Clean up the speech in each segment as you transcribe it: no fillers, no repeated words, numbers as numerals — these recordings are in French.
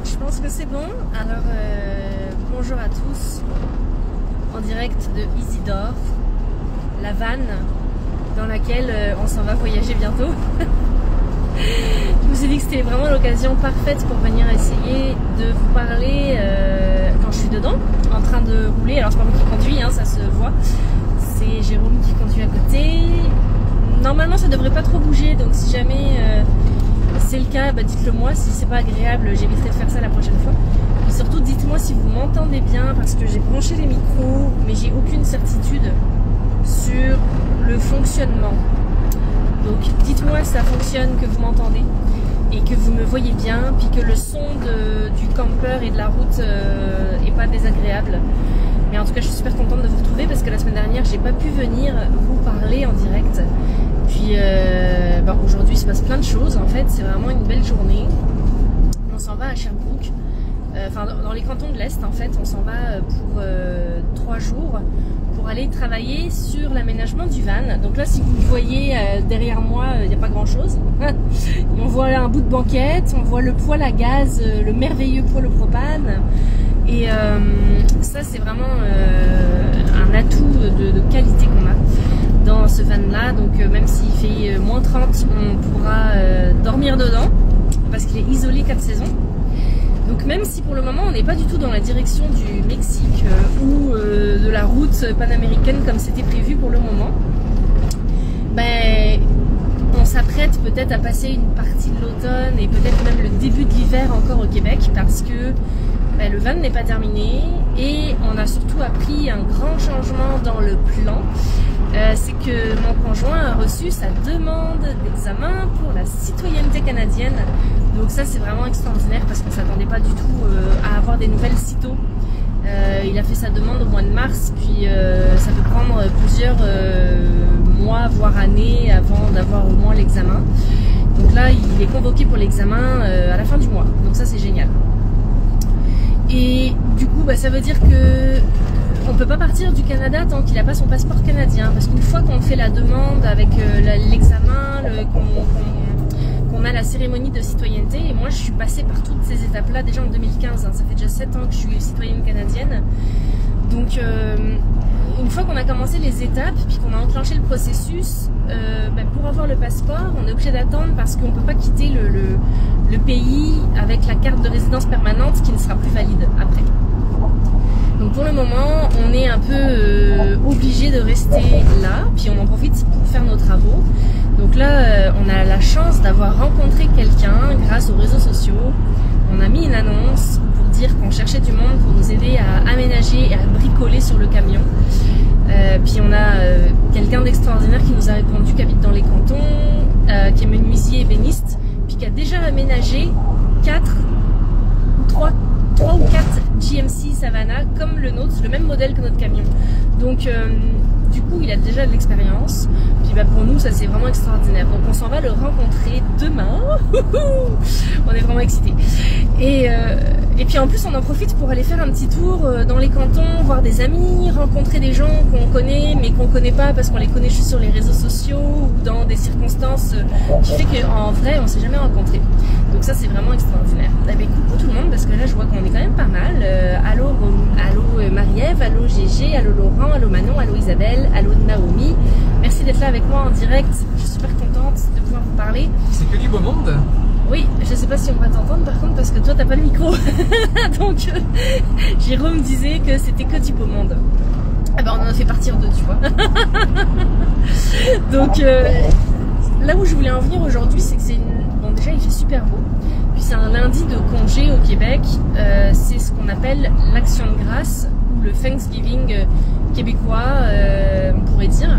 je pense que c'est bon. Alors, bonjour à tous, en direct de Isidore, la vanne dans laquelle on s'en va voyager bientôt. Je me suis dit que c'était vraiment l'occasion parfaite pour venir essayer de vous parler quand je suis dedans, en train de rouler. Alors, c'est pas moi qui conduis, hein, ça se voit. C'est Jérôme qui conduit à côté. Normalement, ça devrait pas trop bouger, donc si jamais c'est le cas, bah dites-le moi. Si c'est pas agréable, j'éviterai de faire ça la prochaine fois. Et surtout, dites-moi si vous m'entendez bien, parce que j'ai branché les micros, mais j'ai aucune certitude sur le fonctionnement. Donc, dites-moi si ça fonctionne, que vous m'entendez et que vous me voyez bien, puis que le son du camper et de la route est pas désagréable. Mais en tout cas, je suis super contente de vous retrouver parce que la semaine dernière, j'ai pas pu venir vous parler en direct. Puis bon, aujourd'hui, il se passe plein de choses. En fait, c'est vraiment une belle journée. On s'en va à Sherbrooke, enfin dans les cantons de l'Est. En fait, on s'en va pour 3 jours pour aller travailler sur l'aménagement du van. Donc là, si vous voyez derrière moi, il n'y a pas grand-chose. On voit un bout de banquette, on voit le poêle à gaz, le merveilleux poêle au propane. Et ça, c'est vraiment un atout de qualité qu'on a dans ce van-là. Donc même s'il fait moins 30, on pourra dormir dedans parce qu'il est isolé 4 saisons. Donc même si pour le moment, on n'est pas du tout dans la direction du Mexique ou de la route panaméricaine comme c'était prévu pour le moment, ben, on s'apprête peut-être à passer une partie de l'automne et peut-être même le début de l'hiver encore au Québec parce que ben, le van n'est pas terminé et on a surtout appris un grand changement dans le plan. C'est que mon conjoint a reçu sa demande d'examen pour la citoyenneté canadienne. Donc ça, c'est vraiment extraordinaire parce qu'on ne s'attendait pas du tout à avoir des nouvelles sitôt. Il a fait sa demande au mois de mars, puis ça peut prendre plusieurs mois, voire années avant d'avoir au moins l'examen. Donc là, il est convoqué pour l'examen à la fin du mois. Donc ça, c'est génial. Et du coup, bah, ça veut dire que on peut pas partir du Canada tant qu'il n'a pas son passeport canadien. Parce qu'une fois qu'on fait la demande avec l'examen, qu'on a la cérémonie de citoyenneté, et moi je suis passée par toutes ces étapes-là déjà en 2015. Hein, ça fait déjà 7 ans que je suis citoyenne canadienne. Donc une fois qu'on a commencé les étapes, puis qu'on a enclenché le processus, ben, pour avoir le passeport, on est obligé d'attendre parce qu'on ne peut pas quitter le pays avec la carte de résidence permanente qui ne sera plus valide après. Donc pour le moment, on est un peu obligé de rester là, puis on en profite pour faire nos travaux. Donc là, on a la chance d'avoir rencontré quelqu'un grâce aux réseaux sociaux. On a mis une annonce pour dire qu'on cherchait du monde pour nous aider à aménager et à bricoler sur le camion. Puis on a quelqu'un d'extraordinaire qui nous a répondu, qui habite dans les cantons, qui est menuisier ébéniste, puis qui a déjà aménagé 3 ou 4 GMC Savannah comme le nôtre, le même modèle que notre camion. Donc du coup il a déjà de l'expérience, puis bah, pour nous ça c'est vraiment extraordinaire. Donc on s'en va le rencontrer demain. On est vraiment excités. Et puis en plus on en profite pour aller faire un petit tour dans les cantons, voir des amis, rencontrer des gens qu'on connaît mais qu'on connaît pas parce qu'on les connaît juste sur les réseaux sociaux ou dans des circonstances qui fait qu'en vrai on s'est jamais rencontrés. Donc ça c'est vraiment extraordinaire. Eh bien, coucou tout le monde parce que là je vois qu'on est quand même pas mal. Allô Marie-Ève, allô Gégé, allô Laurent, allô Manon, allô Isabelle, allô Naomi. Merci d'être là avec moi en direct. Je suis super contente de pouvoir vous parler. C'est que du beau monde. Oui, je sais pas si on va t'entendre par contre parce que toi t'as pas le micro. Donc Jérôme disait que c'était que du beau monde. Ah ben on en a fait partir deux, tu vois. Donc là où je voulais en venir aujourd'hui, c'est que c'est bon, déjà il fait super beau. Puis c'est un lundi de congé au Québec. C'est ce qu'on appelle l'Action de grâce ou le Thanksgiving québécois, on pourrait dire.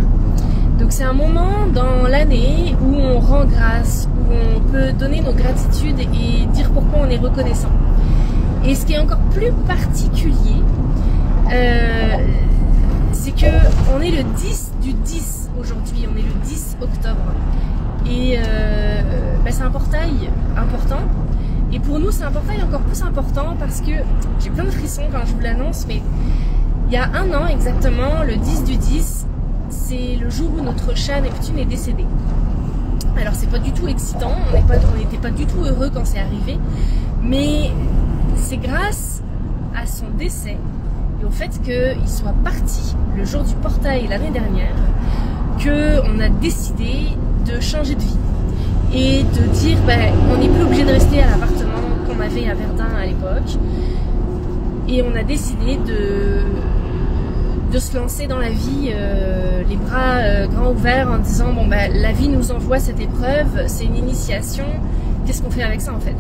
Donc c'est un moment dans l'année où on rend grâce, où on peut donner nos gratitudes et dire pourquoi on est reconnaissant. Et ce qui est encore plus particulier, c'est que on est le 10 du 10 aujourd'hui, on est le 10 octobre. Et ben c'est un portail important. Et pour nous c'est un portail encore plus important parce que j'ai plein de frissons quand je vous l'annonce, mais il y a 1 an exactement, le 10 du 10, c'est le jour où notre chat Neptune est décédé. Alors c'est pas du tout excitant, on n'était pas du tout heureux quand c'est arrivé, mais c'est grâce à son décès et au fait qu'il soit parti le jour du portail l'année dernière qu'on a décidé de changer de vie et de dire on n'est plus obligé de rester à l'appartement qu'on avait à Verdun à l'époque, et on a décidé de se lancer dans la vie les bras grands ouverts en disant la vie nous envoie cette épreuve, c'est une initiation, qu'est-ce qu'on fait avec ça en fait?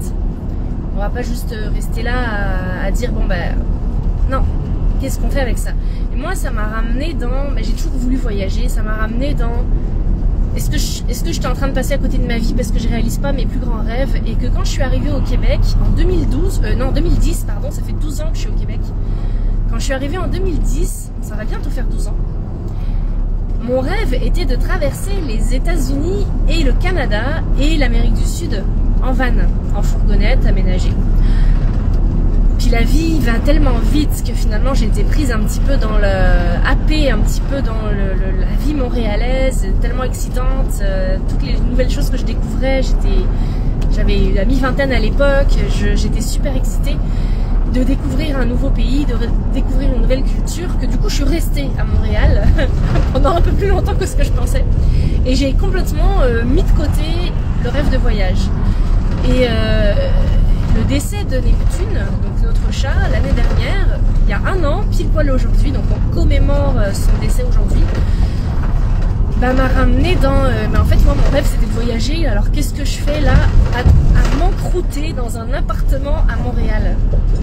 On va pas juste rester là à dire non, qu'est-ce qu'on fait avec ça? Et moi ça m'a ramené dans, j'ai toujours voulu voyager, ça m'a ramené dans est-ce que j'étais en train de passer à côté de ma vie parce que je réalise pas mes plus grands rêves, et que quand je suis arrivée au Québec en 2010 pardon, ça fait 12 ans que je suis au Québec. Quand je suis arrivée en 2010, ça va bientôt faire 12 ans, mon rêve était de traverser les États-Unis et le Canada et l'Amérique du Sud en van, en fourgonnette aménagée. Puis la vie va tellement vite que finalement j'ai été prise un petit peu dans happée un petit peu dans la vie montréalaise, tellement excitante, toutes les nouvelles choses que je découvrais, j'avais la mi-vingtaine à l'époque, j'étais super excitée de découvrir un nouveau pays, de découvrir une nouvelle culture, que du coup je suis restée à Montréal pendant un peu plus longtemps que ce que je pensais. Et j'ai complètement mis de côté le rêve de voyage. Et le décès de Neptune, donc notre chat, l'année dernière, il y a un an, pile poil aujourd'hui, donc on commémore son décès aujourd'hui, m'a ramené dans... en fait, moi, mon rêve, c'était de voyager. Alors, qu'est-ce que je fais là à m'encrouter dans un appartement à Montréal?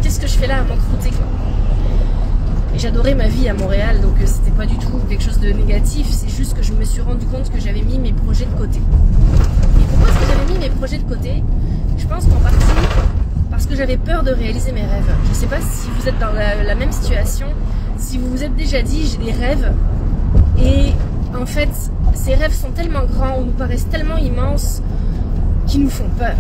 Qu'est-ce que je fais là à m'encrouter, quoi? Et j'adorais ma vie à Montréal, donc c'était pas du tout quelque chose de négatif. C'est juste que je me suis rendu compte que j'avais mis mes projets de côté. Et pourquoi est-ce que j'avais mis mes projets de côté? Je pense qu'en partie parce que j'avais peur de réaliser mes rêves. Je sais pas si vous êtes dans la même situation, si vous vous êtes déjà dit j'ai des rêves, et en fait ces rêves sont tellement grands ou nous paraissent tellement immenses qu'ils nous font peur,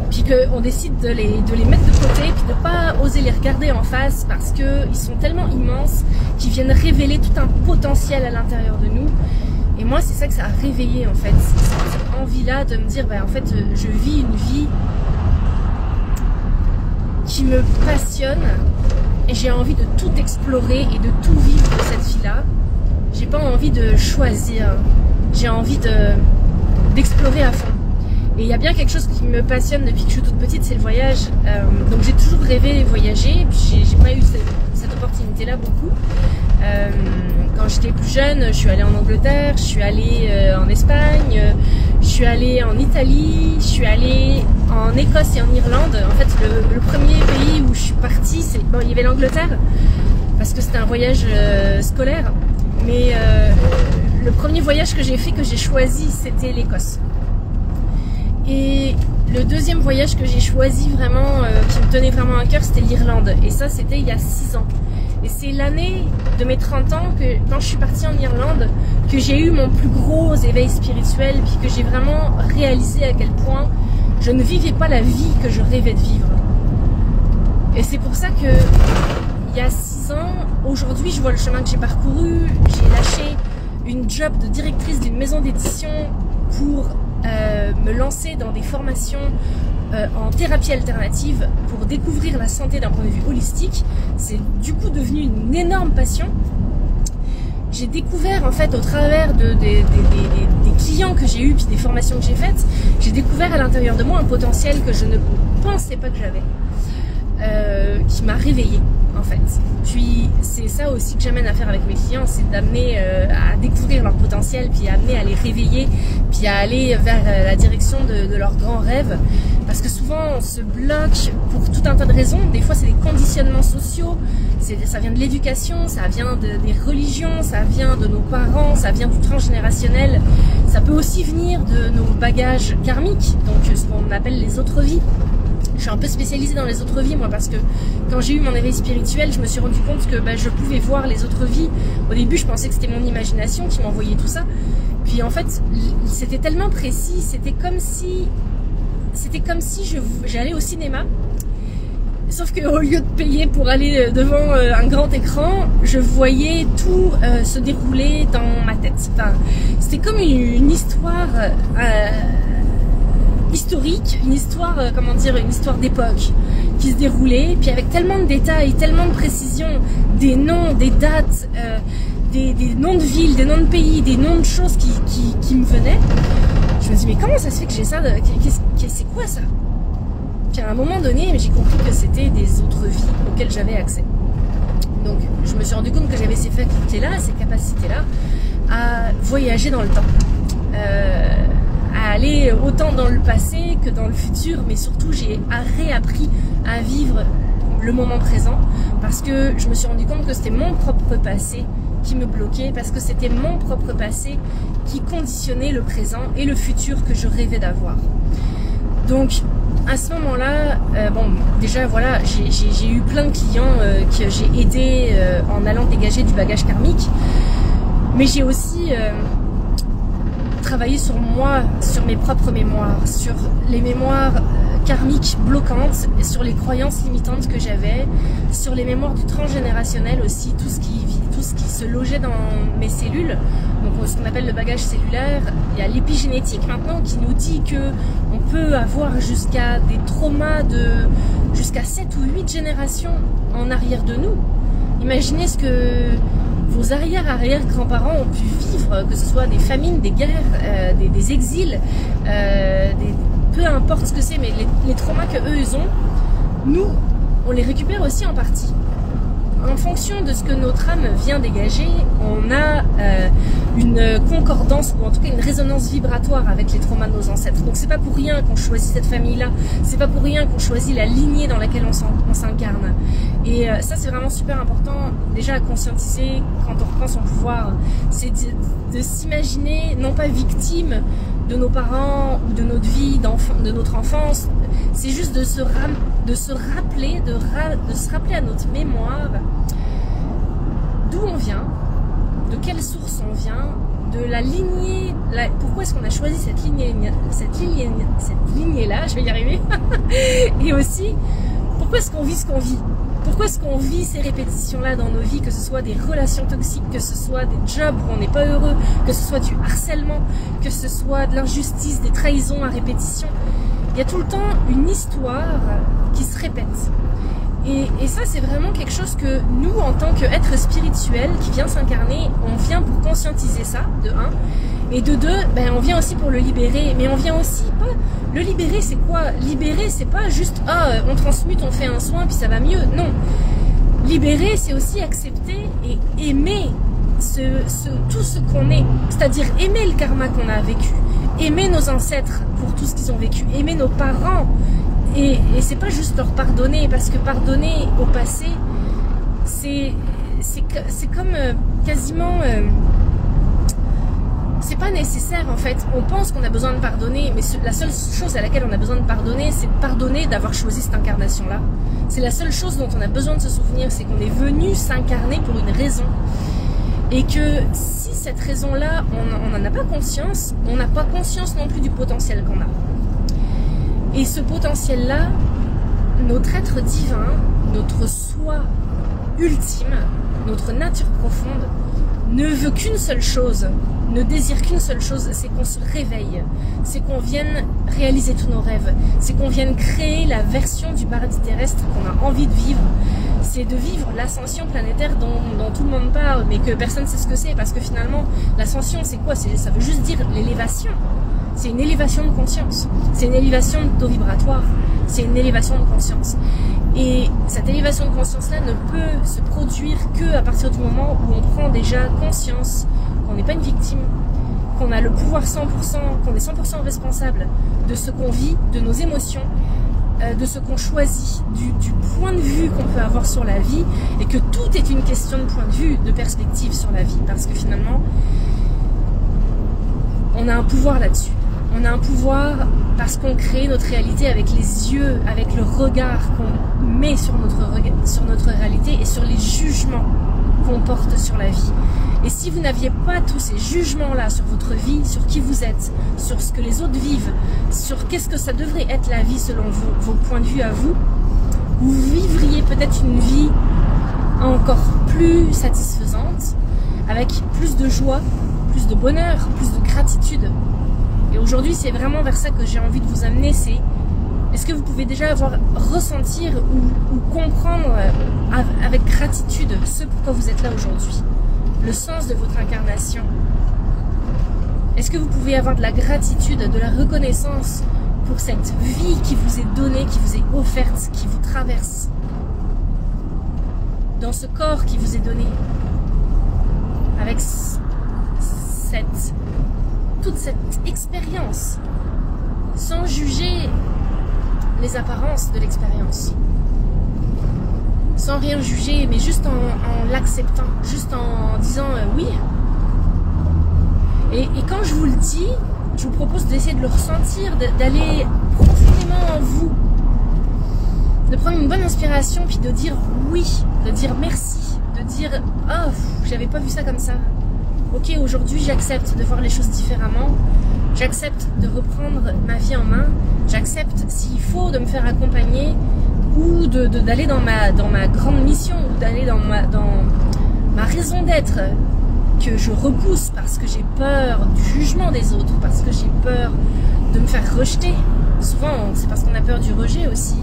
puis qu'on décide de les mettre de côté, puis de pas oser les regarder en face parce qu'ils sont tellement immenses qu'ils viennent révéler tout un potentiel à l'intérieur de nous. Et moi c'est ça que ça a réveillé en fait, cette envie là de me dire en fait je vis une vie qui me passionne et j'ai envie de tout explorer et de tout vivre de cette vie-là. J'ai pas envie de choisir, j'ai envie d'explorer à fond. Et il y a bien quelque chose qui me passionne depuis que je suis toute petite, c'est le voyage. Donc j'ai toujours rêvé de voyager, puis j'ai pas eu cette opportunité-là beaucoup. Quand j'étais plus jeune, je suis allée en Angleterre, je suis allée en Espagne, je suis allée en Italie, je suis allée en Écosse et en Irlande. En fait, le premier pays où je suis partie, il y avait l'Angleterre, parce que c'était un voyage scolaire. Mais le premier voyage que j'ai fait, que j'ai choisi, c'était l'Écosse. Et le deuxième voyage que j'ai choisi vraiment, qui me tenait vraiment à cœur, c'était l'Irlande. Et ça, c'était il y a 6 ans. Et c'est l'année de mes 30 ans, que quand je suis partie en Irlande, que j'ai eu mon plus gros éveil spirituel, puis que j'ai vraiment réalisé à quel point je ne vivais pas la vie que je rêvais de vivre. Et c'est pour ça que, il y a 6 ans, aujourd'hui, je vois le chemin que j'ai parcouru. J'ai lâché une job de directrice d'une maison d'édition pour me lancer dans des formations en thérapie alternative pour découvrir la santé d'un point de vue holistique. C'est du coup devenu une énorme passion. J'ai découvert en fait au travers des clients que j'ai eus puis des formations que j'ai faites, j'ai découvert à l'intérieur de moi un potentiel que je ne pensais pas que j'avais, qui m'a réveillée en fait. Puis c'est ça aussi que j'amène à faire avec mes clients, c'est d'amener à découvrir leur potentiel, puis à amener à les réveiller, puis à aller vers la direction de leurs grands rêves. Parce que souvent on se bloque pour tout un tas de raisons. Des fois c'est des conditionnements sociaux, ça vient de l'éducation, ça vient des religions, ça vient de nos parents, ça vient du transgénérationnel. Ça peut aussi venir de nos bagages karmiques, donc ce qu'on appelle les autres vies. Je suis un peu spécialisée dans les autres vies moi, parce que quand j'ai eu mon éveil spirituel, je me suis rendu compte que je pouvais voir les autres vies. Au début je pensais que c'était mon imagination qui m'envoyait tout ça, puis en fait c'était tellement précis, c'était comme si j'allais au cinéma, sauf qu'au lieu de payer pour aller devant un grand écran, je voyais tout se dérouler dans ma tête. Enfin, c'était comme une histoire historique, une histoire, comment dire, une histoire d'époque qui se déroulait, puis avec tellement de détails, tellement de précision, des noms, des dates, des noms de villes, des noms de pays, des noms de choses qui me venaient. Je me dis mais comment ça se fait que j'ai ça, c'est quoi ça? Puis à un moment donné, j'ai compris que c'était des autres vies auxquelles j'avais accès. Donc je me suis rendu compte que j'avais ces facultés-là, ces capacités-là, à voyager dans le temps. À aller autant dans le passé que dans le futur, mais surtout j'ai réappris à vivre le moment présent parce que je me suis rendu compte que c'était mon propre passé qui me bloquait, parce que c'était mon propre passé qui conditionnait le présent et le futur que je rêvais d'avoir. Donc à ce moment-là, bon déjà voilà, j'ai eu plein de clients que j'ai aidés en allant dégager du bagage karmique, mais j'ai aussi travailler sur moi, sur mes propres mémoires, sur les mémoires karmiques bloquantes, et sur les croyances limitantes que j'avais, sur les mémoires du transgénérationnel aussi, tout ce qui se logeait dans mes cellules, donc ce qu'on appelle le bagage cellulaire. Il y a l'épigénétique maintenant qui nous dit que on peut avoir jusqu'à des traumas de jusqu'à 7 ou 8 générations en arrière de nous. Imaginez ce que vos arrière-grands-parents ont pu vivre, que ce soit des famines, des guerres, des exils, peu importe ce que c'est, mais les traumas qu'eux ils ont, nous, on les récupère aussi en partie. En fonction de ce que notre âme vient dégager, on a une concordance, ou en tout cas une résonance vibratoire avec les traumas de nos ancêtres. Donc c'est pas pour rien qu'on choisit cette famille-là, c'est pas pour rien qu'on choisit la lignée dans laquelle on s'incarne. Et ça c'est vraiment super important, déjà à conscientiser quand on reprend son pouvoir, c'est de s'imaginer non pas victime de nos parents ou de notre vie, de notre enfance, c'est juste de se rappeler à notre mémoire d'où on vient, de quelle source on vient, de la lignée, pourquoi est-ce qu'on a choisi cette lignée-là, je vais y arriver, et aussi pourquoi est-ce qu'on vit ce qu'on vit. Pourquoi est-ce qu'on vit ces répétitions-là dans nos vies, que ce soit des relations toxiques, que ce soit des jobs où on n'est pas heureux, que ce soit du harcèlement, que ce soit de l'injustice, des trahisons à répétition. Il y a tout le temps une histoire qui se répète. Et ça, c'est vraiment quelque chose que nous, en tant qu'être spirituel qui vient s'incarner, on vient pour conscientiser ça, de 1. Et de 2, ben, on vient aussi pour le libérer. Mais on vient aussi pas... Le libérer, c'est quoi? Libérer, c'est pas juste, on transmute, on fait un soin, puis ça va mieux. Non. Libérer, c'est aussi accepter et aimer tout ce qu'on est. C'est-à-dire aimer le karma qu'on a vécu. Aimer nos ancêtres pour tout ce qu'ils ont vécu. Aimer nos parents. Et c'est pas juste leur pardonner, parce que pardonner au passé, c'est comme quasiment... c'est pas nécessaire en fait. On pense qu'on a besoin de pardonner, mais la seule chose à laquelle on a besoin de pardonner, c'est de pardonner d'avoir choisi cette incarnation-là. C'est la seule chose dont on a besoin de se souvenir, c'est qu'on est venu s'incarner pour une raison. Et que si cette raison-là, on n'en a pas conscience, on n'a pas conscience non plus du potentiel qu'on a. Et ce potentiel-là, notre être divin, notre soi ultime, notre nature profonde, ne veut qu'une seule chose, ne désire qu'une seule chose, c'est qu'on se réveille, c'est qu'on vienne réaliser tous nos rêves, c'est qu'on vienne créer la version du paradis terrestre qu'on a envie de vivre. C'est de vivre l'ascension planétaire dont tout le monde parle, mais que personne ne sait ce que c'est, parce que finalement, l'ascension, c'est quoi? Ça veut juste dire l'élévation. C'est une élévation de conscience, c'est une élévation de taux vibratoire, c'est une élévation de conscience. Et cette élévation de conscience-là ne peut se produire qu'à partir du moment où on prend déjà conscience qu'on n'est pas une victime, qu'on a le pouvoir 100%, qu'on est 100% responsable de ce qu'on vit, de nos émotions, de ce qu'on choisit, du point de vue qu'on peut avoir sur la vie, et que tout est une question de point de vue, de perspective sur la vie, parce que finalement, on a un pouvoir là-dessus. On a un pouvoir parce qu'on crée notre réalité avec les yeux, avec le regard qu'on met sur notre réalité et sur les jugements qu'on porte sur la vie. Et si vous n'aviez pas tous ces jugements-là sur votre vie, sur qui vous êtes, sur ce que les autres vivent, sur qu'est-ce que ça devrait être la vie selon vos points de vue à vous, vous vivriez peut-être une vie encore plus satisfaisante, avec plus de joie, plus de bonheur, plus de gratitude. Et aujourd'hui, c'est vraiment vers ça que j'ai envie de vous amener, c'est est-ce que vous pouvez déjà ressentir ou comprendre avec gratitude ce pourquoi vous êtes là aujourd'hui, le sens de votre incarnation. Est-ce que vous pouvez avoir de la gratitude, de la reconnaissance pour cette vie qui vous est donnée, qui vous est offerte, qui vous traverse, dans ce corps qui vous est donné, avec toute cette expérience, sans juger les apparences de l'expérience, sans rien juger, mais juste en l'acceptant, juste en disant oui. Et quand je vous le dis, je vous propose d'essayer de le ressentir, d'aller profondément en vous, de prendre une bonne inspiration, puis de dire oui, de dire merci, de dire oh, j'avais pas vu ça comme ça. Ok, aujourd'hui j'accepte de voir les choses différemment, j'accepte de reprendre ma vie en main, j'accepte s'il faut de me faire accompagner ou d'aller dans ma grande mission, ou d'aller dans ma raison d'être que je repousse parce que j'ai peur du jugement des autres, parce que j'ai peur de me faire rejeter. Souvent c'est parce qu'on a peur du rejet aussi,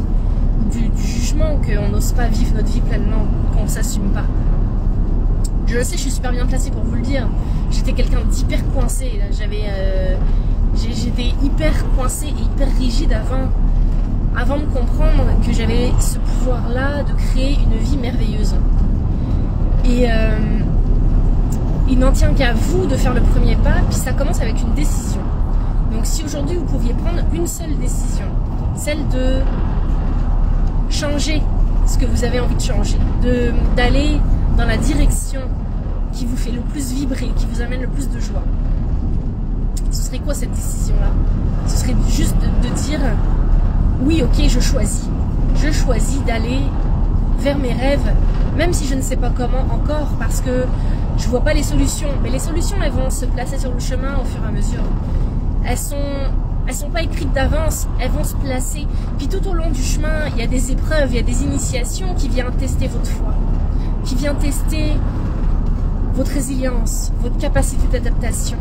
du jugement, qu'on n'ose pas vivre notre vie pleinement, qu'on ne s'assume pas. Je le sais, je suis super bien placée pour vous le dire. J'étais quelqu'un d'hyper coincé. J'étais hyper coincée et hyper rigide avant de comprendre que j'avais ce pouvoir-là de créer une vie merveilleuse. Et il n'en tient qu'à vous de faire le premier pas, puis ça commence avec une décision. Donc si aujourd'hui vous pouviez prendre une seule décision, celle de changer ce que vous avez envie de changer, d'aller dans la direction qui vous fait le plus vibrer, qui vous amène le plus de joie. Ce serait quoi cette décision-là? Ce serait juste de dire oui, ok, je choisis d'aller vers mes rêves, même si je ne sais pas comment encore, parce que je vois pas les solutions. Mais les solutions, elles vont se placer sur le chemin au fur et à mesure. Elles sont pas écrites d'avance, elles vont se placer. Puis tout au long du chemin, il y a des épreuves, il y a des initiations qui viennent tester votre foi, qui viennent tester votre résilience, votre capacité d'adaptation.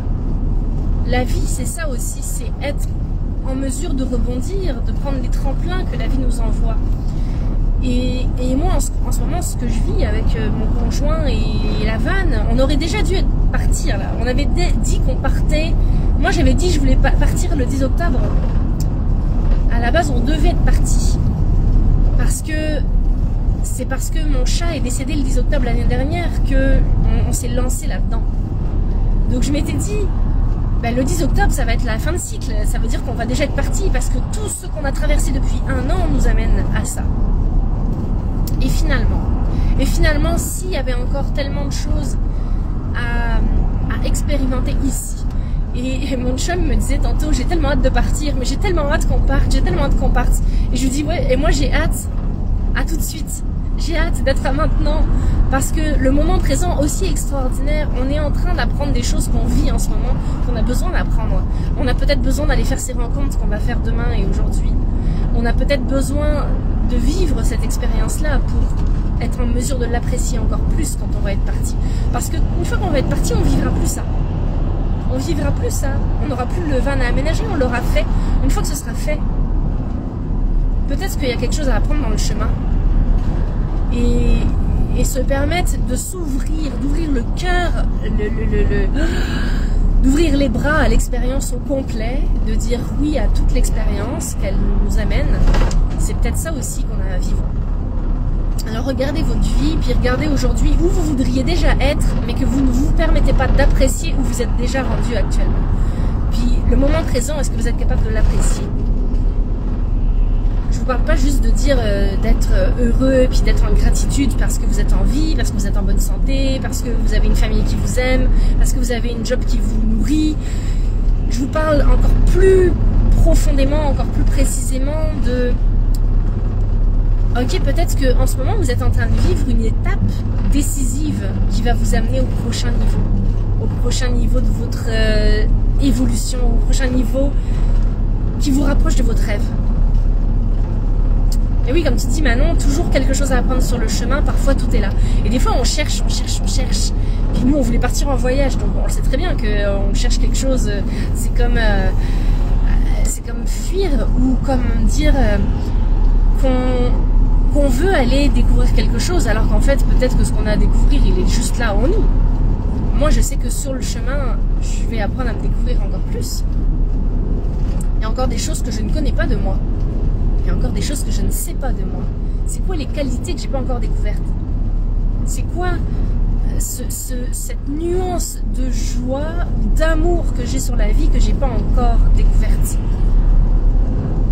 La vie, c'est ça aussi, c'est être en mesure de rebondir, de prendre les tremplins que la vie nous envoie. Et moi, en ce moment, ce que je vis avec mon conjoint et la vanne, on aurait déjà dû partir là. On avait dit qu'on partait. Moi, j'avais dit que je voulais partir le 10 octobre. À la base, on devait être parti. C'est parce que mon chat est décédé le 10 octobre l'année dernière qu'on s'est lancé là-dedans. Donc je m'étais dit, ben, le 10 octobre, ça va être la fin de cycle. Ça veut dire qu'on va déjà être parti parce que tout ce qu'on a traversé depuis 1 an nous amène à ça. Et finalement, s'il y avait encore tellement de choses à expérimenter ici. Et mon chum me disait tantôt, j'ai tellement hâte de partir, mais j'ai tellement hâte qu'on parte, Et je lui dis, ouais, et moi j'ai hâte à tout de suite. J'ai hâte d'être à maintenant, parce que le moment présent aussi est extraordinaire. On est en train d'apprendre des choses qu'on vit en ce moment, qu'on a besoin d'apprendre. On a peut-être besoin d'aller faire ces rencontres qu'on va faire demain et aujourd'hui. On a peut-être besoin de vivre cette expérience-là pour être en mesure de l'apprécier encore plus quand on va être parti. Parce qu'une fois qu'on va être parti, on vivra plus ça. On vivra plus ça. On n'aura plus le van à aménager, on l'aura fait. Une fois que ce sera fait, peut-être qu'il y a quelque chose à apprendre dans le chemin. Et se permettre de s'ouvrir, d'ouvrir le cœur, d'ouvrir les bras à l'expérience au complet, de dire oui à toute l'expérience qu'elle nous amène. C'est peut-être ça aussi qu'on a à vivre. Alors regardez votre vie, puis regardez aujourd'hui où vous voudriez déjà être, mais que vous ne vous permettez pas d'apprécier où vous êtes déjà rendu actuellement. Puis le moment présent, est-ce que vous êtes capable de l'apprécier? Je vous parle pas juste de dire d'être heureux, puis d'être en gratitude parce que vous êtes en vie, parce que vous êtes en bonne santé, parce que vous avez une famille qui vous aime, parce que vous avez une job qui vous nourrit. Je vous parle encore plus profondément, encore plus précisément de... Ok, peut-être qu'en ce moment, vous êtes en train de vivre une étape décisive qui va vous amener au prochain niveau de votre évolution, au prochain niveau qui vous rapproche de votre rêve. Et oui, comme tu dis Manon, toujours quelque chose à apprendre sur le chemin, parfois tout est là. Et des fois on cherche. Puis nous on voulait partir en voyage, donc on sait très bien qu'on cherche quelque chose, c'est comme c'est comme fuir ou comme dire qu'on veut aller découvrir quelque chose alors qu'en fait peut-être que ce qu'on a à découvrir il est juste là en nous. Moi je sais que sur le chemin je vais apprendre à me découvrir encore plus. Il y a encore des choses que je ne connais pas de moi. Il y a encore des choses que je ne sais pas de moi. C'est quoi les qualités que j'ai pas encore découvertes? C'est quoi cette nuance de joie ou d'amour que j'ai sur la vie que j'ai pas encore découverte?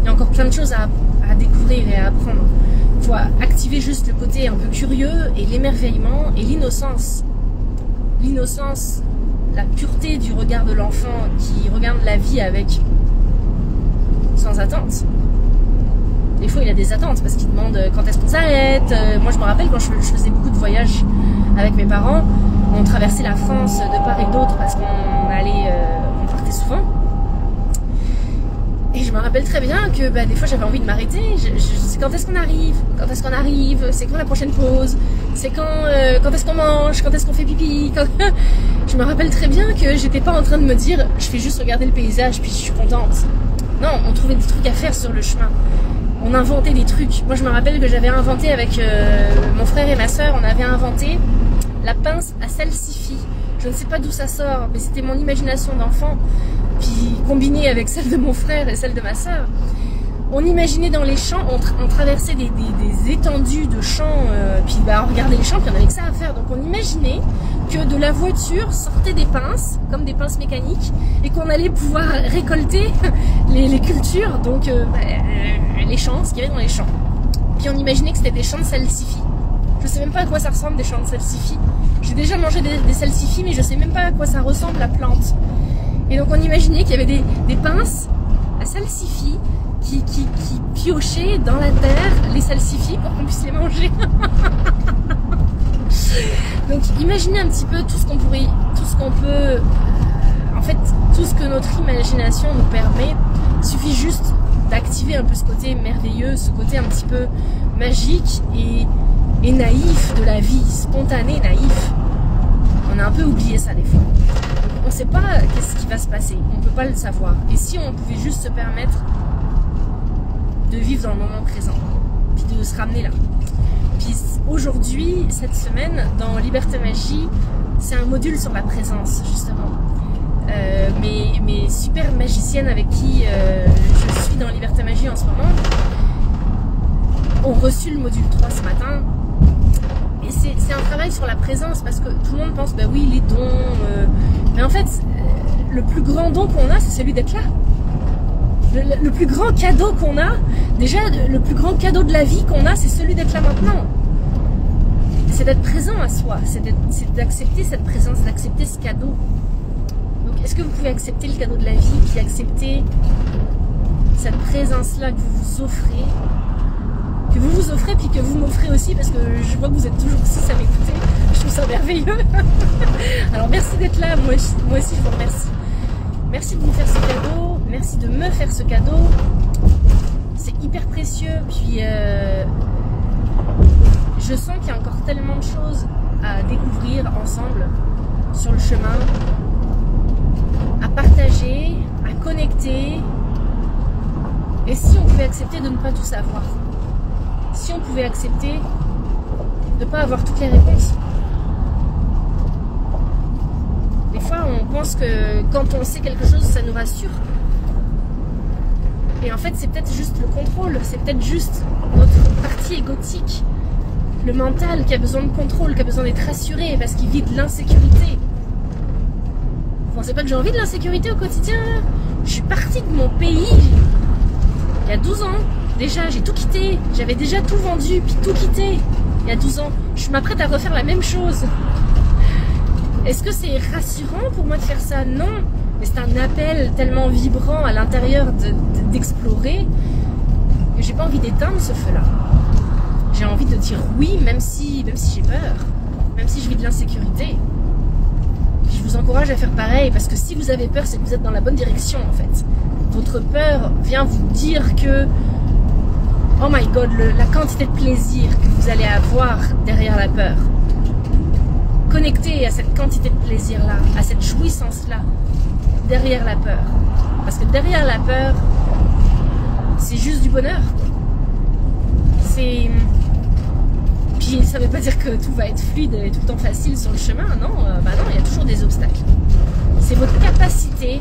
Il y a encore plein de choses à découvrir et à apprendre. Il faut activer juste le côté un peu curieux et l'émerveillement et l'innocence. L'innocence, la pureté du regard de l'enfant qui regarde la vie avec sans attente. Des fois il a des attentes parce qu'il demande quand est-ce qu'on s'arrête. Moi je me rappelle quand je faisais beaucoup de voyages avec mes parents, on traversait la France de part et d'autre parce on partait souvent. Et je me rappelle très bien que des fois j'avais envie de m'arrêter. Quand est-ce qu'on arrive? Quand est-ce qu'on arrive? C'est quand la prochaine pause? C'est quand est-ce qu'on mange? Quand est-ce qu'on fait pipi? Je me rappelle très bien que j'étais pas en train de me dire je fais juste regarder le paysage puis je suis contente. Non, on trouvait des trucs à faire sur le chemin. On inventait des trucs. Moi je me rappelle que j'avais inventé avec mon frère et ma soeur, on avait inventé la pince à salsifis. Je ne sais pas d'où ça sort, mais c'était mon imagination d'enfant. Puis combinée avec celle de mon frère et celle de ma soeur. On imaginait dans les champs, on traversait des étendues de champs, puis on regardait les champs, puis on avait que ça à faire. Donc on imaginait que de la voiture sortaient des pinces, comme des pinces mécaniques, et qu'on allait pouvoir récolter les cultures, donc les champs, ce qu'il y avait dans les champs. Puis on imaginait que c'était des champs de salsifis. Je sais même pas à quoi ça ressemble des champs de salsifis. J'ai déjà mangé des salsifis, mais je sais même pas à quoi ça ressemble la plante. Et donc on imaginait qu'il y avait des pinces à salsifis qui piochaient dans la terre les salsifis pour qu'on puisse les manger. Donc imaginez un petit peu tout ce qu'on peut, en fait tout ce que notre imagination nous permet. Il suffit juste d'activer un peu ce côté merveilleux, ce côté un petit peu magique et naïf de la vie, spontané, naïf. On a un peu oublié ça des fois. On ne sait pas qu'est-ce qui va se passer, on ne peut pas le savoir. Et si on pouvait juste se permettre de vivre dans le moment présent, puis de se ramener là. Puis aujourd'hui, cette semaine, dans Liberté Magie, c'est un module sur la présence, justement. Mes super magiciennes avec qui je suis dans Liberté Magie en ce moment ont reçu le module 3 ce matin. Et c'est un travail sur la présence parce que tout le monde pense, oui, les dons. Mais en fait, le plus grand don qu'on a, c'est celui d'être là. Le plus grand cadeau qu'on a, déjà, le plus grand cadeau de la vie qu'on a, c'est celui d'être là maintenant. C'est d'être présent à soi, c'est d'accepter cette présence, d'accepter ce cadeau. Donc, est-ce que vous pouvez accepter le cadeau de la vie, puis accepter cette présence-là que vous vous offrez? Que vous vous offrez puis que vous m'offrez aussi parce que je vois que vous êtes toujours 6 à m'écouter. Je trouve ça merveilleux. Alors merci d'être là, moi aussi je vous remercie. Merci de me faire ce cadeau, merci de me faire ce cadeau. C'est hyper précieux, puis je sens qu'il y a encore tellement de choses à découvrir ensemble sur le chemin, à partager, à connecter. Et si on pouvait accepter de ne pas tout savoir? Si on pouvait accepter de ne pas avoir toutes les réponses. Des fois, on pense que quand on sait quelque chose, ça nous rassure. Et en fait, c'est peut-être juste le contrôle, c'est peut-être juste notre partie égotique, le mental qui a besoin de contrôle, qui a besoin d'être rassuré parce qu'il vit de l'insécurité. Vous pensez pas que j'ai envie de l'insécurité au quotidien? Je suis partie de mon pays il y a 12 ans. Déjà, j'ai tout quitté, j'avais déjà tout vendu, puis tout quitté, il y a 12 ans. Je m'apprête à refaire la même chose. Est-ce que c'est rassurant pour moi de faire ça? Non, mais c'est un appel tellement vibrant à l'intérieur d'explorer que j'ai pas envie d'éteindre ce feu-là. J'ai envie de dire oui, même si j'ai peur, même si je vis de l'insécurité. Je vous encourage à faire pareil, parce que si vous avez peur, c'est que vous êtes dans la bonne direction en fait. Votre peur vient vous dire que oh my god, la quantité de plaisir que vous allez avoir derrière la peur. Connectez à cette quantité de plaisir-là, à cette jouissance-là, derrière la peur. Parce que derrière la peur, c'est juste du bonheur. C'est... Puis ça veut pas dire que tout va être fluide et tout le temps facile sur le chemin, non, bah non, il y a toujours des obstacles. C'est votre capacité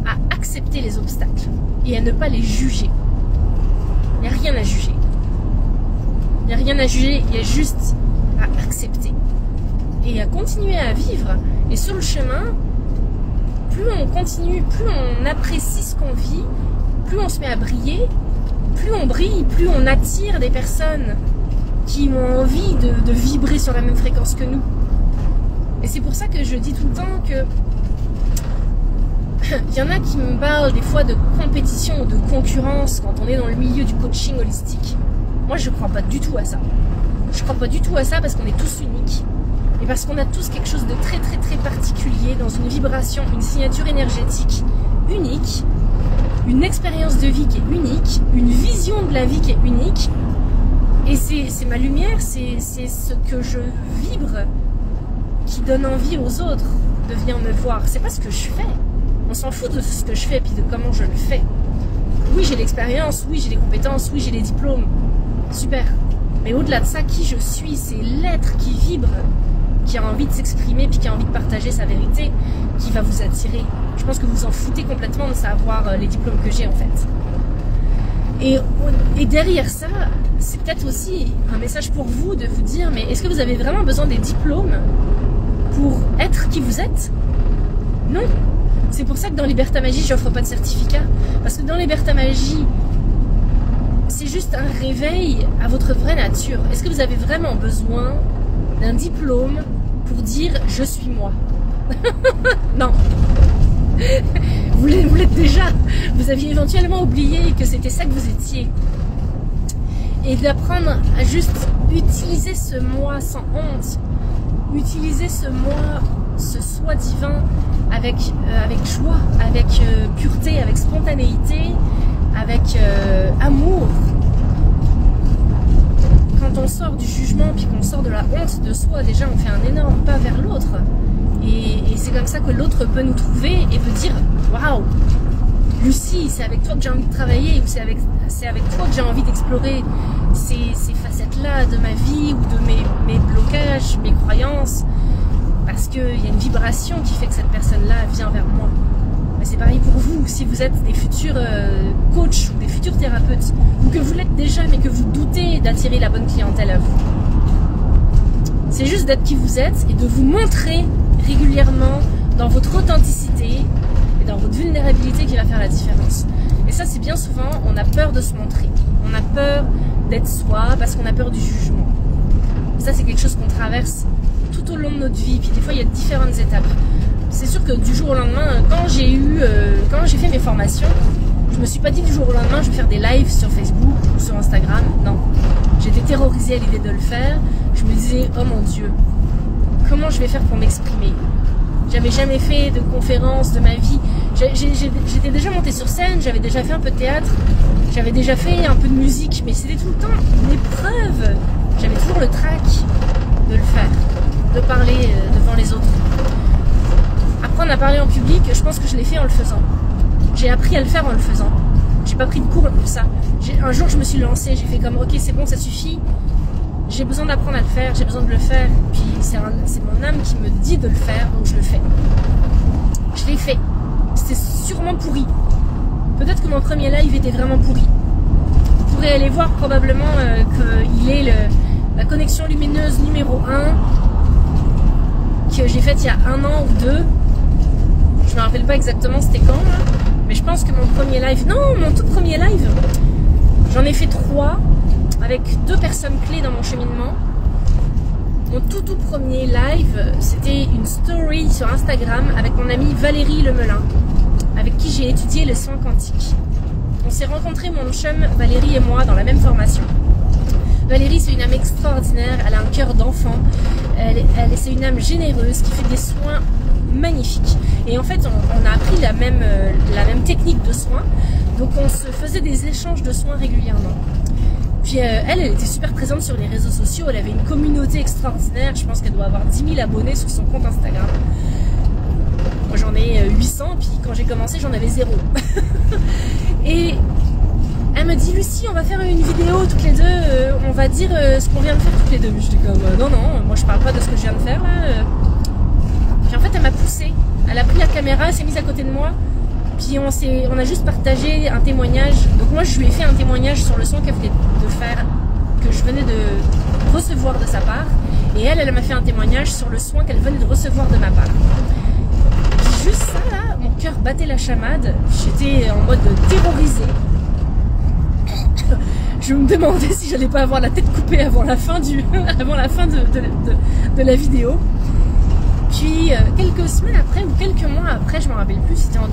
à accepter les obstacles et à ne pas les juger. Il n'y a rien à juger. Il n'y a rien à juger, il y a juste à accepter. Et à continuer à vivre. Et sur le chemin, plus on continue, plus on apprécie ce qu'on vit, plus on se met à briller, plus on brille, plus on attire des personnes qui ont envie de vibrer sur la même fréquence que nous. Et c'est pour ça que je dis tout le temps que il y en a qui me parlent des fois de compétition ou de concurrence quand on est dans le milieu du coaching holistique. Moi, je crois pas du tout à ça. Je crois pas du tout à ça parce qu'on est tous uniques. Et parce qu'on a tous quelque chose de très très très particulier dans une vibration, une signature énergétique unique, une expérience de vie qui est unique, une vision de la vie qui est unique. Et c'est ma lumière, c'est ce que je vibre qui donne envie aux autres de venir me voir. C'est pas ce que je fais. On s'en fout de ce que je fais et puis de comment je le fais. Oui, j'ai l'expérience, oui, j'ai les compétences, oui, j'ai les diplômes. Super. Mais au-delà de ça, qui je suis, c'est l'être qui vibre, qui a envie de s'exprimer, puis qui a envie de partager sa vérité, qui va vous attirer. Je pense que vous en foutez complètement de savoir les diplômes que j'ai en fait. Et derrière ça, c'est peut-être aussi un message pour vous de vous dire, mais est-ce que vous avez vraiment besoin des diplômes pour être qui vous êtes? Non. C'est pour ça que dans Liberta Magie, je n'offre pas de certificat. Parce que dans Liberta Magie, c'est juste un réveil à votre vraie nature. Est-ce que vous avez vraiment besoin d'un diplôme pour dire « je suis moi » Non. Vous l'êtes déjà. Vous aviez éventuellement oublié que c'était ça que vous étiez. Et d'apprendre à juste utiliser ce moi sans honte. Utiliser ce moi, ce soi divin avec joie, avec pureté, avec spontanéité, avec amour. Quand on sort du jugement puis qu'on sort de la honte de soi, déjà on fait un énorme pas vers l'autre. Et c'est comme ça que l'autre peut nous trouver et peut dire « Waouh, Lucie, c'est avec toi que j'ai envie de travailler, ou c'est avec toi que j'ai envie d'explorer ces facettes-là de ma vie ou de mes blocages, mes croyances. » Parce qu'il y a une vibration qui fait que cette personne-là vient vers moi. Mais c'est pareil pour vous, si vous êtes des futurs coachs ou des futurs thérapeutes, ou que vous l'êtes déjà mais que vous doutez d'attirer la bonne clientèle à vous. C'est juste d'être qui vous êtes et de vous montrer régulièrement dans votre authenticité et dans votre vulnérabilité qui va faire la différence. Et ça, c'est bien souvent, on a peur de se montrer. On a peur d'être soi parce qu'on a peur du jugement. Et ça, c'est quelque chose qu'on traverse tout au long de notre vie. Puis des fois, il y a différentes étapes. C'est sûr que du jour au lendemain, quand j'ai fait mes formations, je me suis pas dit du jour au lendemain, je vais faire des lives sur Facebook ou sur Instagram. Non. J'étais terrorisée à l'idée de le faire. Je me disais, oh mon Dieu, comment je vais faire pour m'exprimer? J'avais jamais fait de conférence de ma vie. J'étais déjà montée sur scène, j'avais déjà fait un peu de théâtre, j'avais déjà fait un peu de musique, mais c'était tout le temps une épreuve. J'avais toujours le trac de le faire, de parler devant les autres. Apprendre à parler en public, je pense que je l'ai fait en le faisant. J'ai appris à le faire en le faisant. J'ai pas pris de cours pour ça. Un jour, je me suis lancée, j'ai fait comme, ok, c'est bon, ça suffit. J'ai besoin d'apprendre à le faire, j'ai besoin de le faire. Puis c'est mon âme qui me dit de le faire, donc je le fais. Je l'ai fait. C'était sûrement pourri. Peut-être que mon premier live était vraiment pourri. Vous pourrez aller voir probablement qu'il est la connexion lumineuse numéro 1 que j'ai faite il y a 1 an ou 2. Je me rappelle pas exactement c'était quand, là. Mais je pense que mon premier live... Non, mon tout premier live, j'en ai fait 3 avec 2 personnes clés dans mon cheminement. Mon tout premier live, c'était une story sur Instagram avec mon amie Valérie Lemelin, avec qui j'ai étudié les soins quantiques. On s'est rencontrés, mon chum, Valérie et moi, dans la même formation. Valérie, c'est une âme extraordinaire, elle a un cœur d'enfant, c'est une âme généreuse qui fait des soins magnifiques. Et en fait, on a appris la même technique de soins, donc on se faisait des échanges de soins régulièrement. Puis elle était super présente sur les réseaux sociaux, elle avait une communauté extraordinaire, je pense qu'elle doit avoir 10 000 abonnés sur son compte Instagram. Moi j'en ai 800, puis quand j'ai commencé j'en avais 0. Et elle me dit, Lucie, on va faire une vidéo toutes les deux, on va dire ce qu'on vient de faire toutes les deux. J'étais comme, non, moi je parle pas de ce que je viens de faire là. Puis en fait elle m'a poussée, elle a pris la caméra, elle s'est mise à côté de moi, puis on a juste partagé un témoignage. Donc moi je lui ai fait un témoignage sur le son qu'elle venait de faire, que je venais de recevoir de sa part, et elle m'a fait un témoignage sur le soin qu'elle venait de recevoir de ma part. Puis juste ça là, mon cœur battait la chamade, j'étais en mode terrorisée. Je me demandais si j'allais pas avoir la tête coupée avant la fin de la vidéo. Puis quelques semaines après ou quelques mois après, je me rappelle plus, c'était en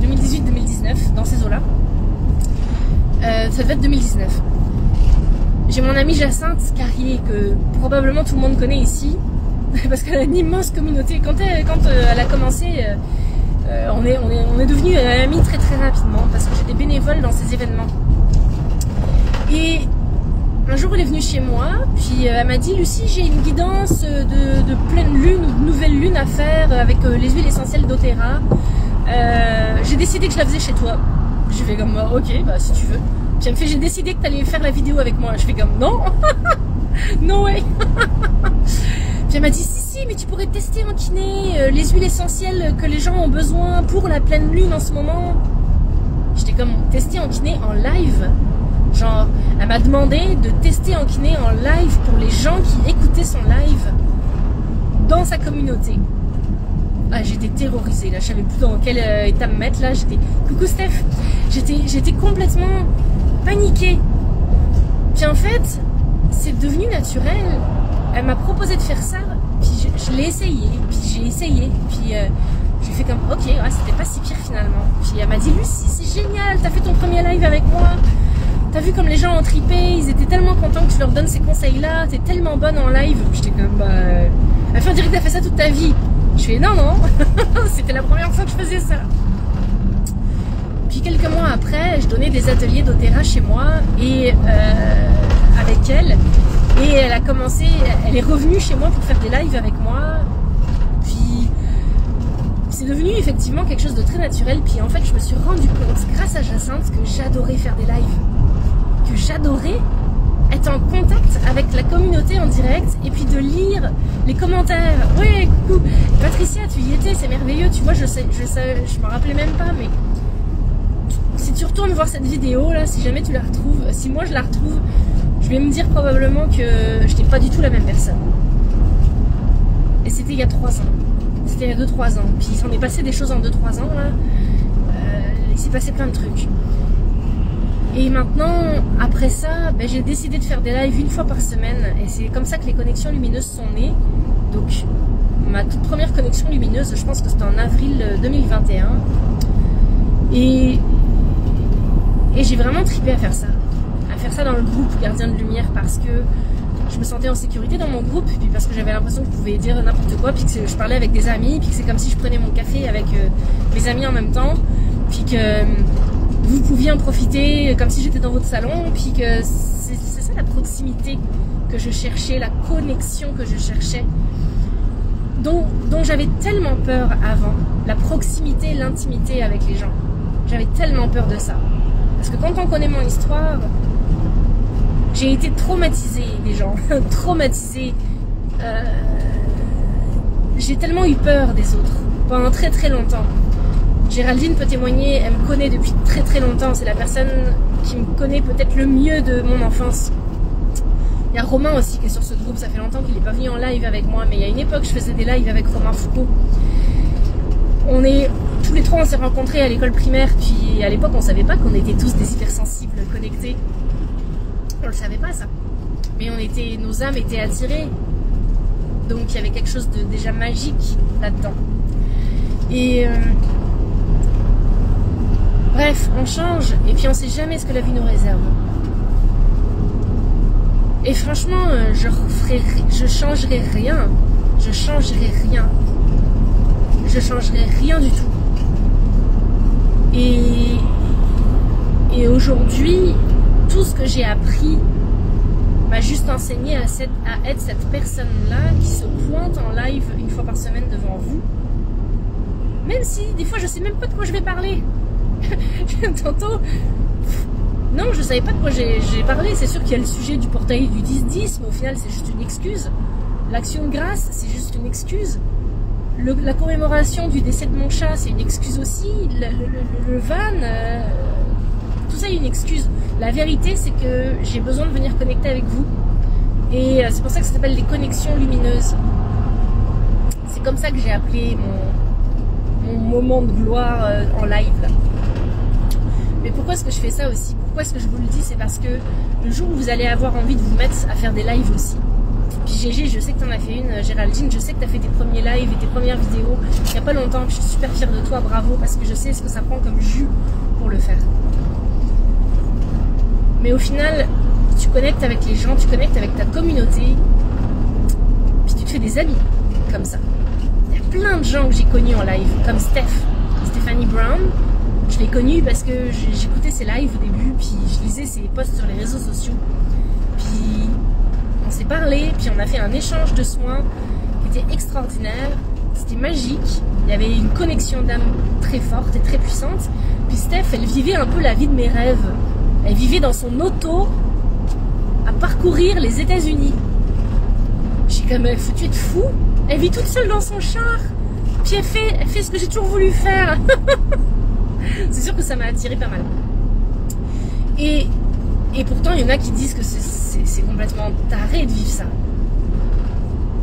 2018-2019, dans ces eaux-là. Ça devait être 2019. J'ai mon amie Jacinthe Carrier, que probablement tout le monde connaît ici, parce qu'elle a une immense communauté. Quand elle a commencé, on est devenus amis très très rapidement, parce que j'étais bénévole dans ces événements. Et un jour, elle est venue chez moi, puis elle m'a dit, Lucie, j'ai une guidance de pleine lune ou de nouvelle lune à faire avec les huiles essentielles d'Otera. J'ai décidé que je la faisais chez toi. Je fais comme, ok, bah si tu veux. Puis elle me fait, j'ai décidé que tu allais faire la vidéo avec moi. Je fais comme, non, no way. Puis elle m'a dit, si, mais tu pourrais tester en kiné les huiles essentielles que les gens ont besoin pour la pleine lune en ce moment. J'étais comme, tester en kiné en live. Genre, elle m'a demandé de tester en kiné en live pour les gens qui écoutaient son live dans sa communauté. Ah, j'étais terrorisée, là, je savais plus dans quel état me mettre, là, j'étais... Coucou Steph. J'étais complètement paniquée. Puis en fait, c'est devenu naturel. Elle m'a proposé de faire ça, puis je l'ai essayé, puis j'ai essayé, puis j'ai fait comme, ok, ouais, c'était pas si pire finalement. Puis elle m'a dit, Lucie, c'est génial, t'as fait ton premier live avec moi. T'as vu comme les gens ont tripé, ils étaient tellement contents que tu leur donnes ces conseils-là, t'es tellement bonne en live. J'étais comme, bah... Elle fait, on dirait que t'as fait ça toute ta vie. Je fais, non, c'était la première fois que je faisais ça. Puis quelques mois après, je donnais des ateliers d'Otera chez moi, et avec elle. Et elle a commencé, elle est revenue chez moi pour faire des lives avec moi. Puis c'est devenu effectivement quelque chose de très naturel. Puis en fait, je me suis rendu compte, grâce à Jacinthe, que j'adorais faire des lives. Que j'adorais être en contact avec la communauté en direct et puis de lire les commentaires. Ouais, coucou Patricia, tu y étais, c'est merveilleux. Tu vois, je me rappelais même pas, mais si tu retournes voir cette vidéo là, si jamais tu la retrouves, si moi je la retrouve, je vais me dire probablement que je n'étais pas du tout la même personne. Et c'était il y a 3 ans. C'était il y a 2-3 ans. Puis il s'en est passé des choses en 2-3 ans là. Il s'est passé plein de trucs. Et maintenant, après ça, ben, j'ai décidé de faire des lives 1 fois par semaine. Et c'est comme ça que les connexions lumineuses sont nées. Donc, ma toute première connexion lumineuse, je pense que c'était en avril 2021. Et j'ai vraiment trippé à faire ça. À faire ça dans le groupe Gardien de Lumière, parce que je me sentais en sécurité dans mon groupe. Puis parce que j'avais l'impression que je pouvais dire n'importe quoi. Puis que je parlais avec des amis. Puis que c'est comme si je prenais mon café avec mes amis en même temps. Puis que... vous pouviez en profiter comme si j'étais dans votre salon, puis que c'est ça la proximité que je cherchais, la connexion que je cherchais, dont j'avais tellement peur avant, la proximité, l'intimité avec les gens. J'avais tellement peur de ça. Parce que quand on connaît mon histoire, j'ai été traumatisée des gens, traumatisée. J'ai tellement eu peur des autres pendant très très longtemps. Géraldine peut témoigner, elle me connaît depuis très très longtemps, c'est la personne qui me connaît peut-être le mieux de mon enfance. Il y a Romain aussi qui est sur ce groupe, ça fait longtemps qu'il n'est pas venu en live avec moi, mais il y a une époque je faisais des lives avec Romain Foucault. Tous les 3 on s'est rencontrés à l'école primaire, puis à l'époque on savait pas qu'on était tous des hypersensibles connectés. On le savait pas ça. Mais nos âmes étaient attirées. Donc il y avait quelque chose de déjà magique là-dedans. Et... bref, on change et puis on sait jamais ce que la vie nous réserve. Et franchement, je changerai rien. Je changerai rien. Je changerai rien du tout. Et aujourd'hui, tout ce que j'ai appris m'a juste enseigné à être cette personne-là qui se pointe en live 1 fois par semaine devant vous Même si des fois je sais même pas de quoi je vais parler. Tantôt, non, je savais pas de quoi j'ai parlé. C'est sûr qu'il y a le sujet du portail du 10-10, mais au final c'est juste une excuse. L'action de grâce, c'est juste une excuse. La commémoration du décès de mon chat, c'est une excuse aussi. Le van, tout ça est une excuse. La vérité, c'est que j'ai besoin de venir connecter avec vous. Et c'est pour ça que ça s'appelle les connexions lumineuses. C'est comme ça que j'ai appelé mon moment de gloire en live là. Mais pourquoi est-ce que je fais ça aussi? Pourquoi est-ce que je vous le dis? C'est parce que le jour où vous allez avoir envie de vous mettre à faire des lives aussi. Puis Gégé, je sais que tu en as fait une, Géraldine, je sais que tu as fait tes premiers lives et tes premières vidéos il n'y a pas longtemps, je suis super fière de toi, bravo, parce que je sais ce que ça prend comme jus pour le faire. Mais au final, tu connectes avec les gens, tu connectes avec ta communauté, puis tu te fais des amis, comme ça. Il y a plein de gens que j'ai connus en live, comme Stéphanie Brown. Je l'ai connue parce que j'écoutais ses lives au début, puis je lisais ses posts sur les réseaux sociaux. Puis on s'est parlé, puis on a fait un échange de soins qui était extraordinaire. C'était magique. Il y avait une connexion d'âme très forte et très puissante. Puis Steph, elle vivait un peu la vie de mes rêves. Elle vivait dans son auto à parcourir les États-Unis. J'ai quand même foutu de fou. Elle vit toute seule dans son char. Puis elle fait ce que j'ai toujours voulu faire. C'est sûr que ça m'a attiré pas mal. Et pourtant, il y en a qui disent que c'est complètement taré de vivre ça.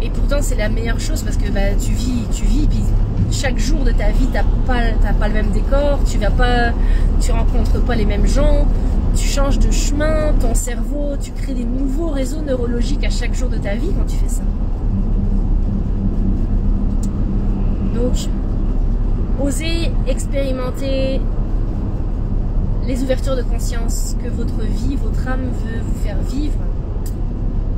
Et pourtant, c'est la meilleure chose parce que bah, tu vis, puis chaque jour de ta vie, t'as pas le même décor, tu rencontres pas les mêmes gens, tu changes de chemin, ton cerveau, tu crées des nouveaux réseaux neurologiques à chaque jour de ta vie quand tu fais ça. Donc, osez expérimenter les ouvertures de conscience que votre vie, votre âme veut vous faire vivre.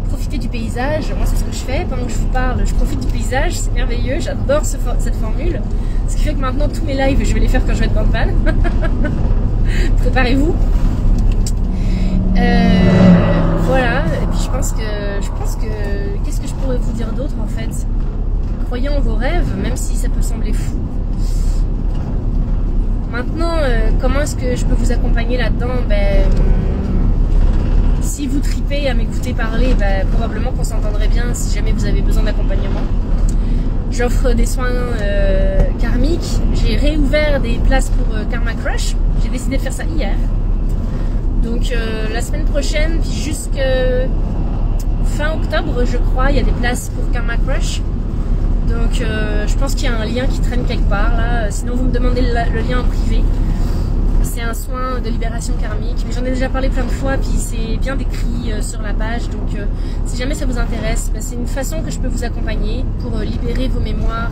Profitez du paysage, moi c'est ce que je fais, pendant que je vous parle, je profite du paysage, c'est merveilleux, j'adore cette formule. Ce qui fait que maintenant tous mes lives, je vais les faire quand je vais être dans le van. Préparez-vous. Voilà, et puis je pense que qu'est-ce que je pourrais vous dire d'autre en fait? Croyez en vos rêves, même si ça peut sembler fou. Maintenant, comment est-ce que je peux vous accompagner là-dedans? Si vous tripez à m'écouter parler, probablement qu'on s'entendrait bien si jamais vous avez besoin d'accompagnement. J'offre des soins karmiques. J'ai réouvert des places pour Karma Crush. J'ai décidé de faire ça hier. Donc la semaine prochaine, puis jusque fin octobre, je crois, il y a des places pour Karma Crush. Donc je pense qu'il y a un lien qui traîne quelque part là. Sinon vous me demandez le lien en privé. C'est un soin de libération karmique. Mais j'en ai déjà parlé plein de fois, puis c'est bien décrit sur la page. Donc si jamais ça vous intéresse, c'est une façon que je peux vous accompagner pour libérer vos mémoires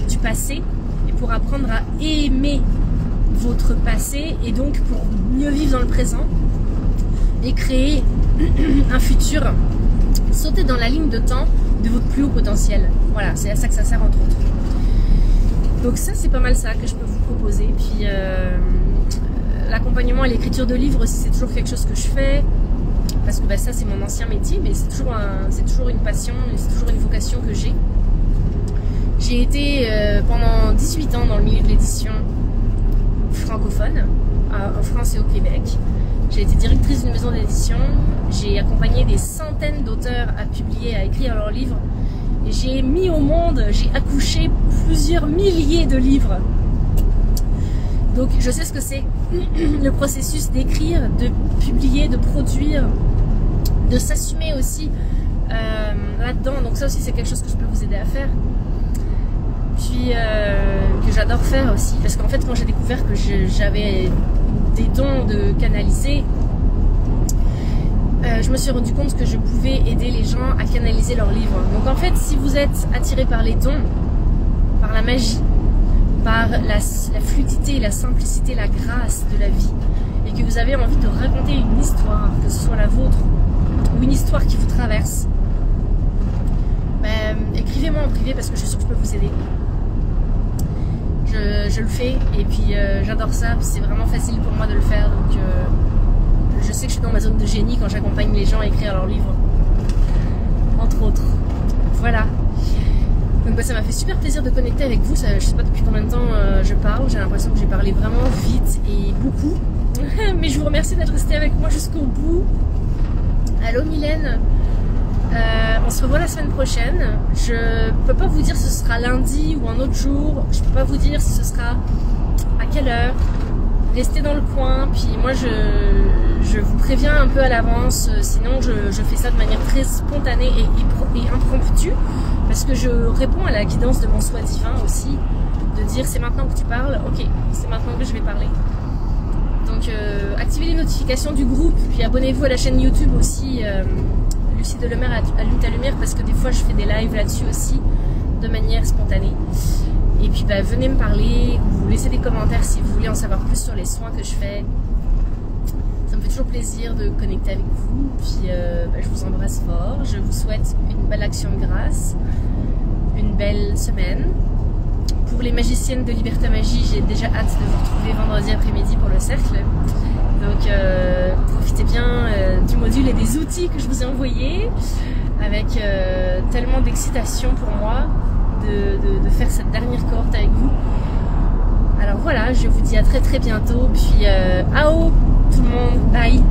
du passé et pour apprendre à aimer votre passé et donc pour mieux vivre dans le présent et créer un futur, sauter dans la ligne de temps de votre plus haut potentiel. Voilà, c'est à ça que ça sert entre autres. Donc ça, c'est pas mal ça que je peux vous proposer. Puis l'accompagnement et l'écriture de livres aussi, c'est toujours quelque chose que je fais. Parce que ça, c'est mon ancien métier, mais c'est toujours une passion, c'est toujours une vocation que j'ai. J'ai été pendant 18 ans dans le milieu de l'édition francophone, en France et au Québec. J'ai été directrice d'une maison d'édition. J'ai accompagné des centaines d'auteurs à publier, à écrire leurs livres. Et j'ai mis au monde, j'ai accouché plusieurs milliers de livres. Donc je sais ce que c'est le processus d'écrire, de publier, de produire, de s'assumer aussi là-dedans. Donc ça aussi c'est quelque chose que je peux vous aider à faire. Puis que j'adore faire aussi. Parce qu'en fait quand j'ai découvert que j'avais des dons de canaliser, je me suis rendu compte que je pouvais aider les gens à canaliser leurs livres. Donc en fait, si vous êtes attiré par les dons, par la magie, par la fluidité, la simplicité, la grâce de la vie, et que vous avez envie de raconter une histoire, que ce soit la vôtre, ou une histoire qui vous traverse, écrivez-moi en privé parce que je suis sûre que je peux vous aider. Je le fais, et puis j'adore ça, c'est vraiment facile pour moi de le faire, donc je sais que je suis dans ma zone de génie quand j'accompagne les gens à écrire leurs livres, entre autres. Voilà. Donc bah, ça m'a fait super plaisir de connecter avec vous. Je sais pas depuis combien de temps je parle. J'ai l'impression que j'ai parlé vraiment vite et beaucoup. Mais je vous remercie d'être resté avec moi jusqu'au bout. Allô Mylène, on se revoit la semaine prochaine. Je peux pas vous dire si ce sera lundi ou un autre jour. Je peux pas vous dire si ce sera à quelle heure. Restez dans le coin. Puis moi je vous préviens un peu à l'avance. Sinon je fais ça de manière très spontanée et impromptue. Parce que je réponds à la guidance de mon soi divin aussi. De dire c'est maintenant que tu parles. Ok, c'est maintenant que je vais parler. Donc activez les notifications du groupe, puis abonnez-vous à la chaîne YouTube aussi, Lucie Delemer allume ta lumière, parce que des fois je fais des lives là-dessus aussi, de manière spontanée. Et puis bah, venez me parler, ou laissez des commentaires si vous voulez en savoir plus sur les soins que je fais. Ça me fait toujours plaisir de connecter avec vous, puis bah, je vous embrasse fort, je vous souhaite une belle action de grâce, une belle semaine. Pour les magiciennes de Liberta Magie, j'ai déjà hâte de vous retrouver vendredi après-midi pour le cercle. Donc profitez bien du module et des outils que je vous ai envoyés, avec tellement d'excitation pour moi de faire cette dernière cohorte avec vous. Alors voilà, je vous dis à très bientôt, puis ao tout le monde, bye.